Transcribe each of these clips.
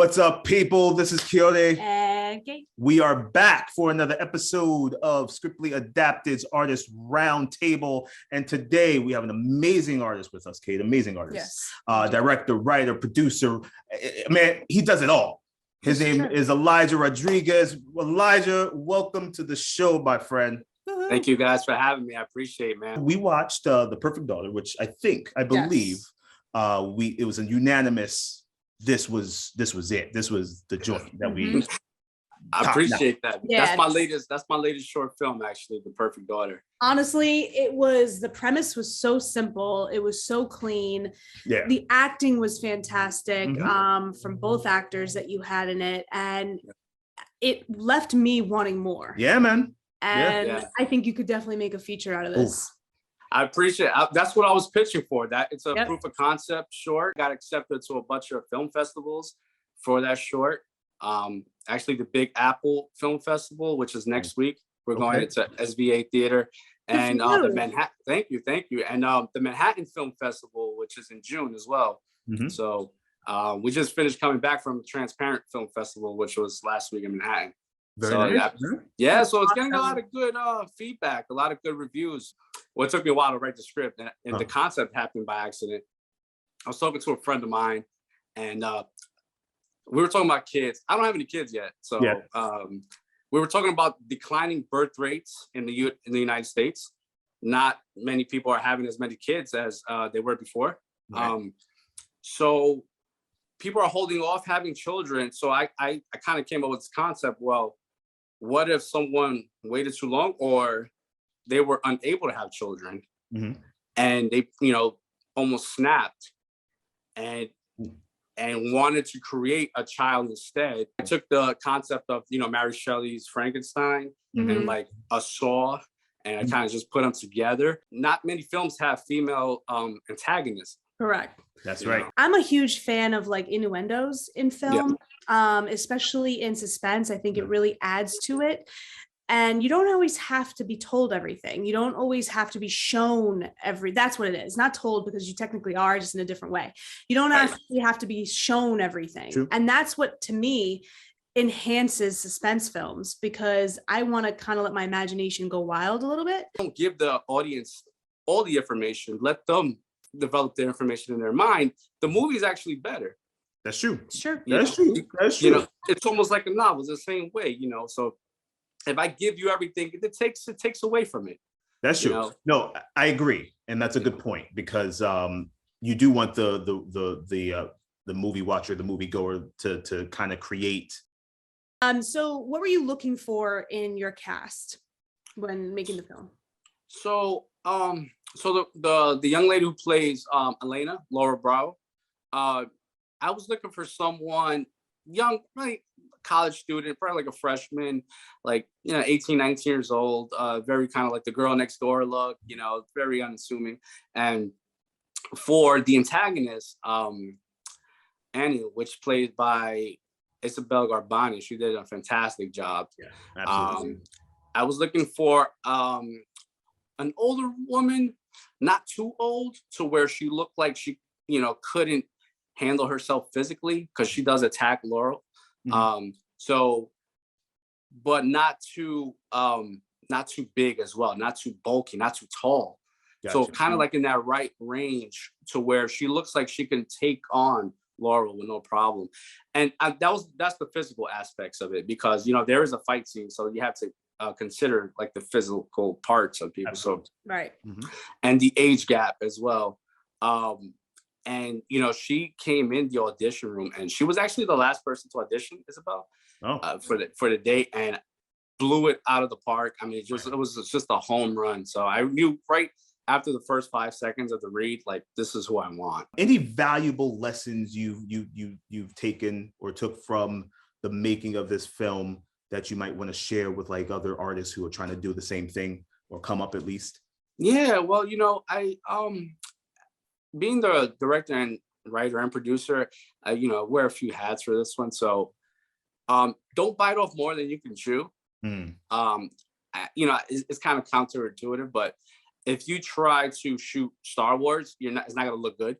What's up, people? This is Kayode. And Kate. We are back for another episode of Scriptly Adapted's Artist Roundtable. And today we have an amazing artist with us, Kate. Amazing artist. Yes. Director, writer, producer. Man, he does it all. His name is Elijah Rodriguez. Elijah, welcome to the show, my friend. Thank you guys for having me. I appreciate it, man. We watched The Perfect Daughter, which I believe it was a unanimous. This was it. This was the joint that we. I appreciate that. Yeah. That's my latest short film, actually, The Perfect Daughter. Honestly, the premise was so simple. It was so clean. Yeah. The acting was fantastic from both actors that you had in it. And it left me wanting more. Yeah, man. And I think you could definitely make a feature out of this. Oof. I appreciate it. That's what I was pitching for. That it's a proof of concept short. Got accepted to a bunch of film festivals for that short. Actually, the Big Apple Film Festival, which is next week. We're going to SVA Theater and the Manhattan. Thank you. And the Manhattan Film Festival, which is in June as well. So we just finished coming back from the Transparent Film Festival, which was last week in Manhattan. So it's getting a lot of good feedback, a lot of good reviews. Well, it took me a while to write the script, and the concept happened by accident. I was talking to a friend of mine, and we were talking about kids. I don't have any kids yet, so we were talking about declining birth rates in the United States. Not many people are having as many kids as they were before. Right. So people are holding off having children. So I kind of came up with this concept. Well, what if someone waited too long, or they were unable to have children, and they, almost snapped and wanted to create a child instead? I took the concept of, Mary Shelley's Frankenstein and like a Saw, and I kind of just put them together. Not many films have female antagonists. Correct. That's right. I'm a huge fan of like innuendos in film, especially in suspense. I think it really adds to it. And you don't always have to be told everything. You don't always have to be shown that's what it is. Not told, because you technically are, just in a different way. You don't actually have to be shown everything. True. And that's what, to me, enhances suspense films, because I want to kind of let my imagination go wild a little bit. Don't give the audience all the information. Let them develop their information in their mind. The movie is actually better. That's true. Sure. That's true. It's almost like a novel. It's the same way, so if I give you everything, it takes away from it. That's true. No, I agree, and that's a good point, because you do want the movie watcher, the movie goer, to kind of create. So what were you looking for in your cast when making the film? So the young lady who plays Elena, Laura Bravo, I was looking for someone young, right? College student, probably like a freshman, 18, 19 years old, very kind of like the girl next door look, very unassuming. And for the antagonist, Annie, which played by Isabel Garbani, she did a fantastic job. Yeah, absolutely. I was looking for an older woman, not too old, to where she looked like she, couldn't handle herself physically, because she does attack Laurel. But not too big as well, not too bulky, not too tall. Gotcha. So kind of like in that right range to where she looks like she can take on Laurel with no problem. And that's the physical aspects of it, because there is a fight scene, so you have to consider like the physical parts of people. Absolutely. So right. And the age gap as well. And she came in the audition room, and she was actually the last person to audition, Isabel, for the day, and blew it out of the park. I mean, it was just a home run. So I knew right after the first 5 seconds of the read, like, this is who I want. Any valuable lessons you've taken or took from the making of this film that you might want to share with like other artists who are trying to do the same thing or come up at least? Yeah, well, I being the director and writer and producer, wear a few hats for this one. So don't bite off more than you can chew. It's kind of counterintuitive, but if you try to shoot Star Wars, it's not going to look good.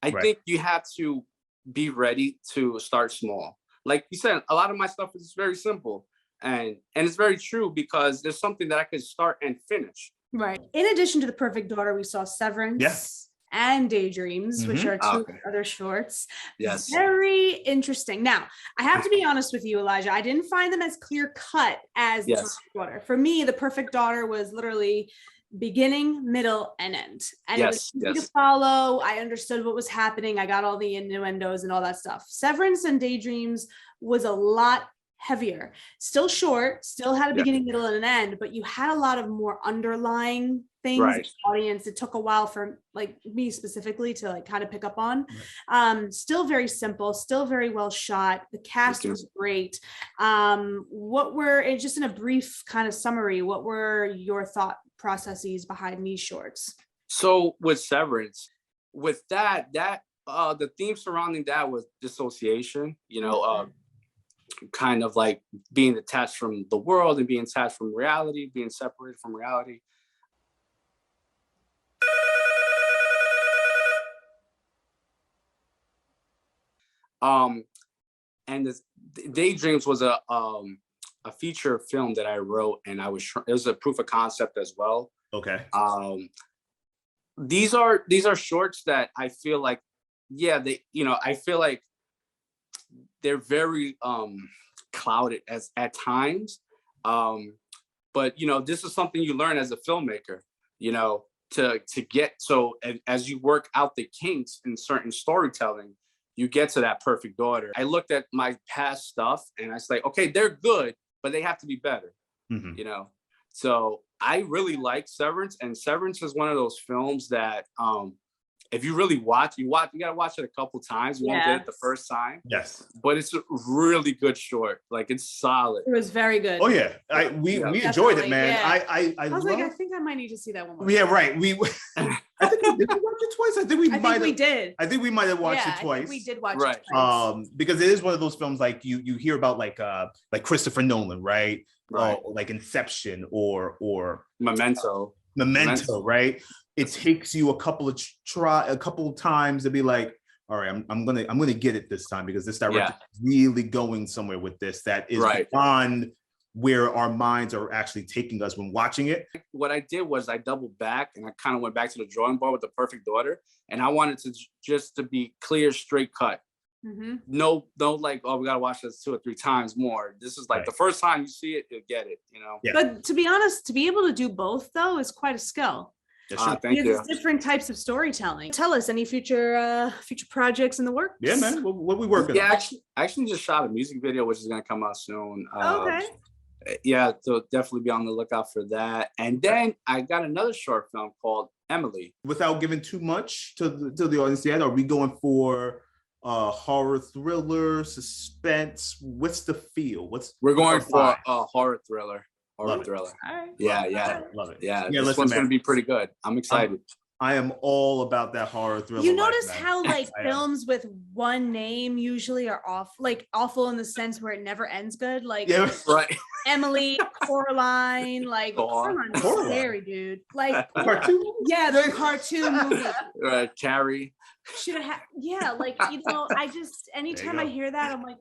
I think you have to be ready to start small. Like you said, a lot of my stuff is very simple, and it's very true because there's something that I could start and finish. Right. In addition to The Perfect Daughter, we saw Severance and Daydreams, which are two other shorts. Yes. Very interesting. Now, I have to be honest with you, Elijah. I didn't find them as clear cut as The Perfect Daughter. For me, The Perfect Daughter was literally beginning, middle, and end. And it was easy to follow. I understood what was happening. I got all the innuendos and all that stuff. Severance and Daydreams was a lot heavier, still short, still had a beginning, middle, and an end, but you had a lot of more underlying things in the audience. It took a while for like me specifically to like kind of pick up on. Still very simple, still very well shot. The cast was great. What were, just in a brief kind of summary, what were your thought processes behind these shorts? So with Severance, with that the theme surrounding that was dissociation, you know, kind of like being detached from the world and being detached from reality, being separated from reality. And this Daydreams was a feature film that I wrote, and it was a proof of concept as well. Okay. These are shorts that I feel like, I feel like they're very clouded at times. But this is something you learn as a filmmaker, to get, so as you work out the kinks in certain storytelling, you get to that perfect daughter. I looked at my past stuff and I was like, okay, they're good, but they have to be better, So I really like Severance, and Severance is one of those films that if you really watch, you gotta watch it a couple times. You won't get it the first time. Yes. But it's a really good short. Like, it's solid. It was very good. Oh yeah. We enjoyed it, man. Yeah. I was like, I think I might need to see that one more. Yeah, right. I think we did watch it twice. I think we did. I think we might have watched it twice. We did watch it twice. Because it is one of those films like you hear about like Christopher Nolan, right? Like Inception or Memento, right? It takes you a couple of times to be like, all right, I'm gonna get it this time, because this director is really going somewhere with this that is beyond where our minds are actually taking us when watching it. What I did was I doubled back and I kind of went back to the drawing board with The Perfect Daughter, and I wanted to just to be clear, straight cut. No, like, oh, we gotta watch this 2 or 3 times more. This is like the first time you see it, you'll get it, Yeah. But to be honest, to be able to do both though is quite a skill. Thank you. There's different types of storytelling. Tell us, any future projects in the works? Yeah, man. What we working on? Yeah, I actually just shot a music video, which is gonna come out soon. Okay. Yeah, so definitely be on the lookout for that. And then I got another short film called Emily. Without giving too much to the audience yet, are we going for horror, thriller, suspense? What's the feel? We're going for a horror thriller. Love Thriller. All right. Yeah. Love it. Yeah, this one's going to be pretty good. I'm excited. I am all about that horror thriller. You notice how like films with one name usually are awful in the sense where it never ends good. Like Emily, Coraline, like Coraline's scary, dude. Like cartoon. Yeah, they're a cartoon movie. Carrie. Should have I just anytime I hear that, I'm like,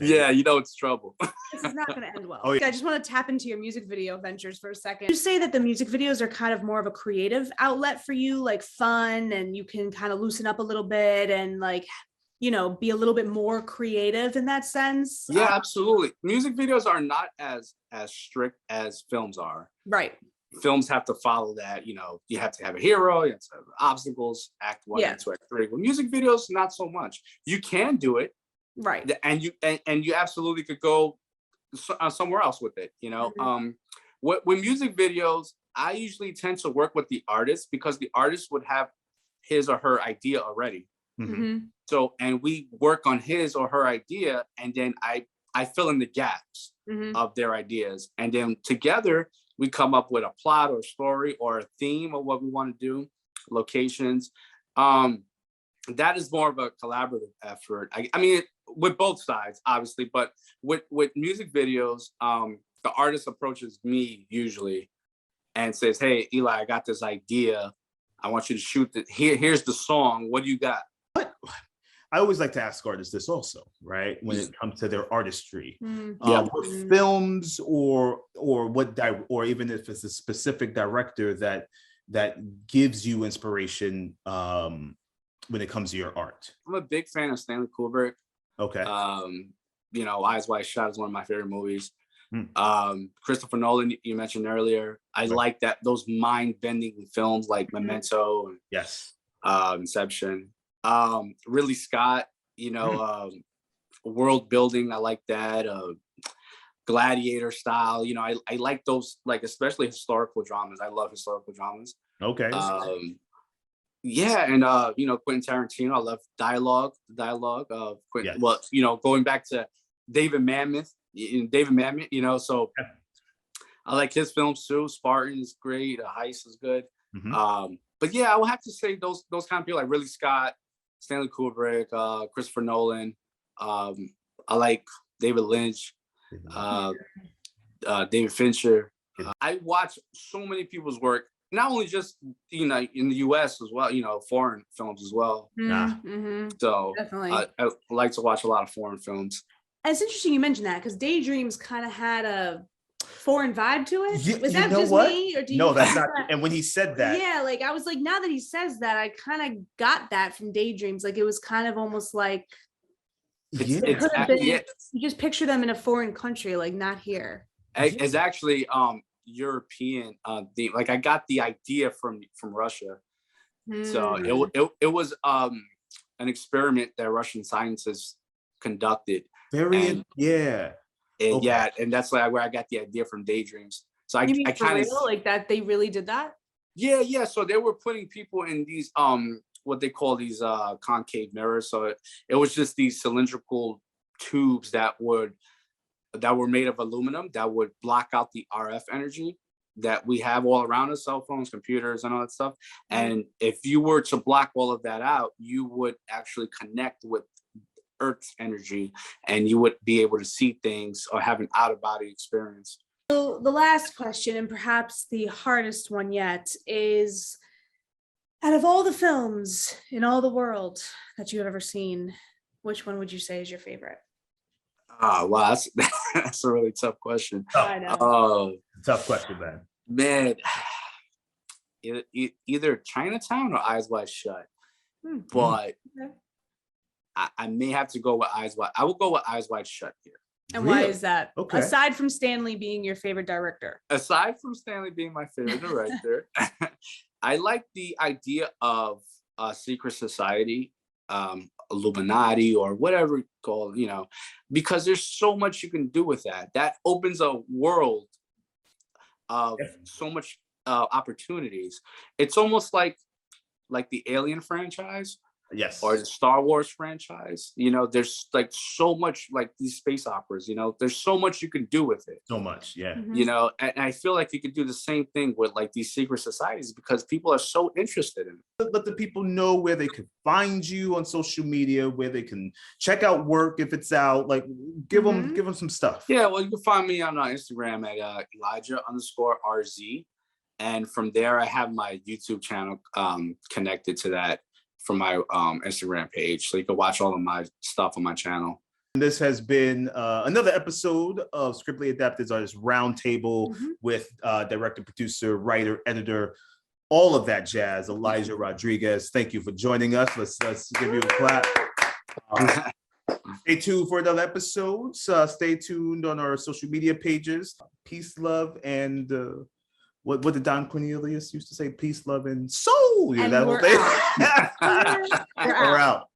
yeah, it's trouble. This is not going to end well. Oh, yeah. I just want to tap into your music video ventures for a second. You say that the music videos are kind of more of a creative outlet for you, like fun, and you can kind of loosen up a little bit and like, be a little bit more creative in that sense. Yeah, absolutely. Music videos are not as strict as films are. Right. Films have to follow that, you have to have a hero, you have to have obstacles, act 1, act 2, act 3. Well, music videos, not so much. You can do it. Right. And you absolutely could go somewhere else with it, With music videos, I usually tend to work with the artist, because the artist would have his or her idea already. So, and we work on his or her idea, and then I fill in the gaps of their ideas, and then together we come up with a plot or story or a theme of what we want to do, locations. That is more of a collaborative effort. I mean, with both sides, obviously, but with music videos, the artist approaches me usually and says, "Hey, Eli, I got this idea. I want you to shoot here's the song. What do you got?" I always like to ask artists this also, right? When it comes to their artistry, Yeah. what films or or even if it's a specific director that gives you inspiration when it comes to your art. I'm a big fan of Stanley Kubrick. Okay. You know, Eyes Wide Shut is one of my favorite movies. Hmm. Christopher Nolan, you mentioned earlier. I like that, those mind-bending films like Memento and Yes. Inception. Ridley Scott, you know, world building. I like that. Gladiator style. You know, I like those, like, especially historical dramas. I love historical dramas. Okay. Yeah, and you know, Quentin Tarantino. I love dialogue of Quentin. Yes. Well, you know, going back to David Mamet, you know, so I like his films too. Spartan is great. Heist is good. But yeah, I would have to say those kind of people like Ridley Scott, Stanley Kubrick, Christopher Nolan. I like David Lynch, David Fincher. I watch so many people's work, not only just, you know, in the US as well, you know, foreign films as well. So Definitely. I like to watch a lot of foreign films. And it's interesting you mentioned that because Daydreams kind of had a foreign vibe to it. Yeah, Was that just me, or do you? No, that's not. And when he said that, yeah, like I was like, now that he says that, I kind of got that from Daydreams. Like it was kind of almost like you just picture them in a foreign country, like not here. It's actually European. Like I got the idea from Russia. So it was an experiment that Russian scientists conducted. And that's like where I got the idea from Daydreams. So I kind of like that they really did that. Yeah. So they were putting people in these what they call these concave mirrors. So it was just these cylindrical tubes that were made of aluminum that would block out the RF energy that we have all around us, cell phones, computers, and all that stuff. And if you were to block all of that out, you would actually connect with Earth's energy and you would be able to see things or have an out-of-body experience. So the last question, and perhaps the hardest one yet, is out of all the films in all the world that you've ever seen, which one would you say is your favorite? Wow, that's a really tough question. I know. Tough question, man. Either Chinatown or Eyes Wide Shut. But I may have to go with Eyes Wide. I will go with Eyes Wide Shut here. And why is that? Okay. Aside from Stanley being your favorite director. Aside from Stanley being my favorite director, I like the idea of a secret society, Illuminati or whatever you call it, you know, because there's so much you can do with that. That opens a world of so much opportunities. It's almost like the Alien franchise. Yes. Or the Star Wars franchise. You know, there's like so much, like these space operas, you know, there's so much you can do with it. So much, yeah. You know, and I feel like you could do the same thing with like these secret societies because people are so interested in it. Let the people know where they can find you on social media, where they can check out work if it's out. Like, give them some stuff. Yeah, well, you can find me on Instagram at Elijah_RZ, and from there I have my YouTube channel connected to that from my Instagram page, so you can watch all of my stuff on my channel. And this has been another episode of Scriptly Adapted's Artist Roundtable with director, producer, writer, editor, all of that jazz, Elijah Rodriguez. Thank you for joining us. Let's give you a clap. Stay tuned for another episode. Stay tuned on our social media pages. Peace, love, and what did Don Cornelius used to say? Peace, love, and soul. And that whole thing. We're out. We're out.